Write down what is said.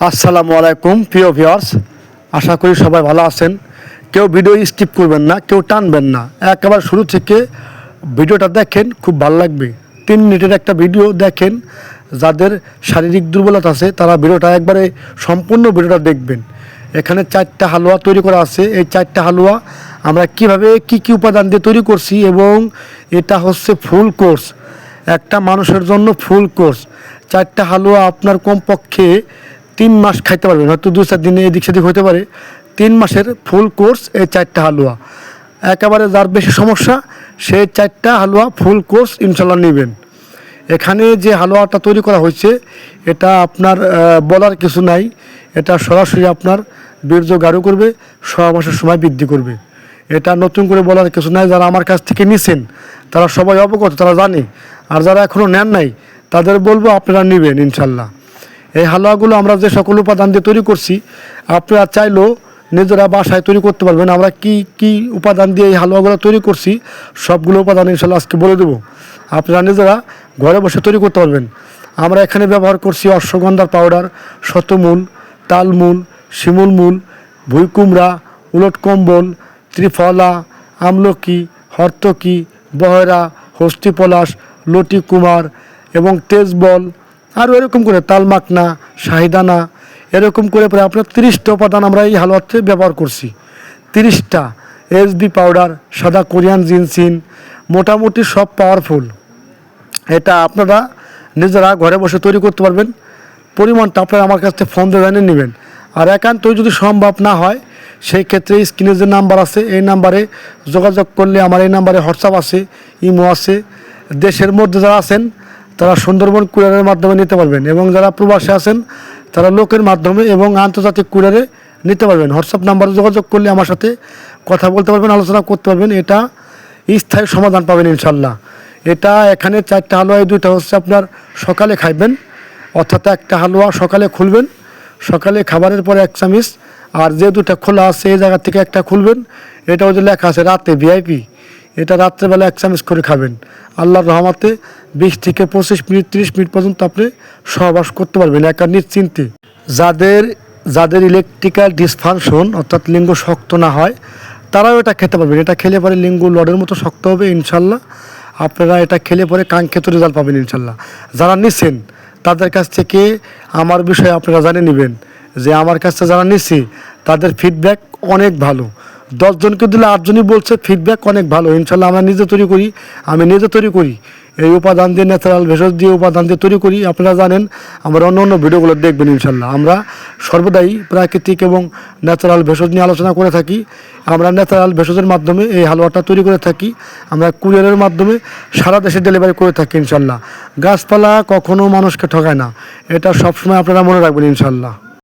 আসসালামু আলাইকুম প্রিয় ভিউয়ার্স, আশা করি সবাই ভালো আছেন। কেউ ভিডিও স্কিপ করবেন না, কেউ টানবেন না, একেবারে শুরু থেকে ভিডিওটা দেখেন, খুব ভালো লাগবে। 3 মিনিটের একটা ভিডিও দেখেন। যাদের শারীরিক দুর্বলতা আছে তারা ভিডিওটা একবারে সম্পূর্ণ ভিডিওটা দেখবেন। এখানে 4টা হালুয়া তৈরি করা আছে। এই 4টা হালুয়া আমরা কিভাবে কি উপাদান দিয়ে তৈরি করছি, এবং এটা হচ্ছে ফুল কোর্স, একটা মানুষের জন্য ফুল কোর্স। 4টা হালুয়া আপনার কমপক্ষে 3 মাস খাইতে পারবেন, হয়তো 2-4 দিনে এদিক সেদিক হতে পারে। 3 মাসের ফুল কোর্স এই 4টা হালুয়া। একেবারে যার বেশি সমস্যা সেই 4টা হালুয়া ফুল কোর্স ইনশাল্লাহ নেবেন। এখানে যে হালুয়াটা তৈরি করা হয়েছে এটা আপনার বলার কিছু নাই, এটা সরাসরি আপনার বীর্য গাঢ় করবে, 6 মাসের সময় বৃদ্ধি করবে। এটা নতুন করে বলার কিছু নাই। যারা আমার কাছ থেকে নিছেন তারা সবাই অবগত, তারা জানে। আর যারা এখনও নেন নাই তাদের বলবো আপনারা নেবেন ইনশাল্লাহ। এই হালুয়াগুলো আমরা যে সকল উপাদান দিয়ে তৈরি করছি আপনারা চাইলেও নিজেরা বাসায় তৈরি করতে পারবেন। আমরা কি উপাদান দিয়ে এই হালুয়াগুলো তৈরি করছি সবগুলো উপাদান ইনশাল্লাহ আজকে বলে দেবো, আপনারা নিজেরা ঘরে বসে তৈরি করতে পারবেন। আমরা এখানে ব্যবহার করছি অশ্বগন্ধার পাউডার, শতমূল, তালমূল, শিমুল মূল, ভুঁইকুমড়া, উলট কম্বল, ত্রিফলা, আমলকি, হর্তকি, বহেরা, হস্তি পলাশ, লটি কুমার এবং তেজবল, আরও এরকম করে তালমাকনা, শাহিদানা, এরকম করে প্রায় আপনার 30টা উপাদান আমরা এই হালুয়াতে ব্যবহার করছি। 30টা এসবি পাউডার, সাদা কোরিয়ান জিনসিন, মোটামুটি সব পাওয়ারফুল। এটা আপনারা নিজেরা ঘরে বসে তৈরি করতে পারবেন। পরিমাণটা আপনারা আমার কাছ থেকে ফোন দিয়ে জানিয়ে নেবেন। আর একান্তই যদি সম্ভব না হয় সেই ক্ষেত্রে স্ক্রিনে যে নাম্বার আছে এই নাম্বারে যোগাযোগ করলে, আমার এই নাম্বারে হোয়াটসঅ্যাপ আছে, ইমো আছে। দেশের মধ্যে যারা আছেন তারা সুন্দরবন কুরিয়ারের মাধ্যমে নিতে পারবেন, এবং যারা প্রবাসে আছেন তারা লোকের মাধ্যমে এবং আন্তর্জাতিক কুরিয়ারে নিতে পারবেন। হোয়াটসঅ্যাপ নাম্বারে যোগাযোগ করলে আমার সাথে কথা বলতে পারবেন, আলোচনা করতে পারবেন। এটা স্থায়ী সমাধান পাবেন ইনশাল্লাহ। এটা এখানে 4টা হালুয়া, 2টা হচ্ছে আপনার সকালে খাইবেন, অর্থাৎ একটা হালুয়া সকালে খুলবেন, সকালে খাবারের পরে 1 চামচ। আর যে 2টা খোলা আছে এই জায়গা থেকে একটা খুলবেন, এটা ওই যে লেখা আছে রাতে ভিআইপি, এটা রাত্রেবেলা 1 চামচ করে খাবেন। আল্লাহর রহমতে 20 থেকে 25 মিনিট 30 মিনিট পর্যন্ত আপনি সহবাস করতে পারবেন একা নিশ্চিন্তে। যাদের ইলেকট্রিক্যাল ডিসফাংশন অর্থাৎ লিঙ্গ শক্ত না হয় তারাও এটা খেতে পারবেন। এটা খেলে পরে লিঙ্গ লডের মতো শক্ত হবে ইনশাল্লাহ। আপনারা এটা খেলে পরে কাঙ্ক্ষিত রেজাল্ট পাবেন ইনশাল্লাহ। যারা নিছেন তাদের কাছ থেকে আমার বিষয়ে আপনারা জানিয়ে নেবেন যে আমার কাছে যারা নিছি তাদের ফিডব্যাক অনেক ভালো। 10 জনকে দিলে 8 জনই বলছে ফিডব্যাক অনেক ভালো ইনশাল্লাহ। আমরা নিজে তৈরি করি, আমি নিজে তৈরি করি, এই উপাদান দিয়ে, ন্যাচারাল ভেষজ দিয়ে উপাদান দিয়ে তৈরি করি। আপনারা জানেন, আমার অন্য ভিডিওগুলো দেখবেন ইনশাল্লাহ। আমরা সর্বদাই প্রাকৃতিক এবং ন্যাচারাল ভেষজ নিয়ে আলোচনা করে থাকি। আমরা ন্যাচারাল ভেষজের মাধ্যমে এই হালুয়াটা তৈরি করে থাকি। আমরা কুরিয়ারের মাধ্যমে সারা দেশে ডেলিভারি করে থাকি ইনশাল্লাহ। গাছপালা কখনো মানুষকে ঠকায় না, এটা সবসময় আপনারা মনে রাখবেন ইনশাল্লাহ।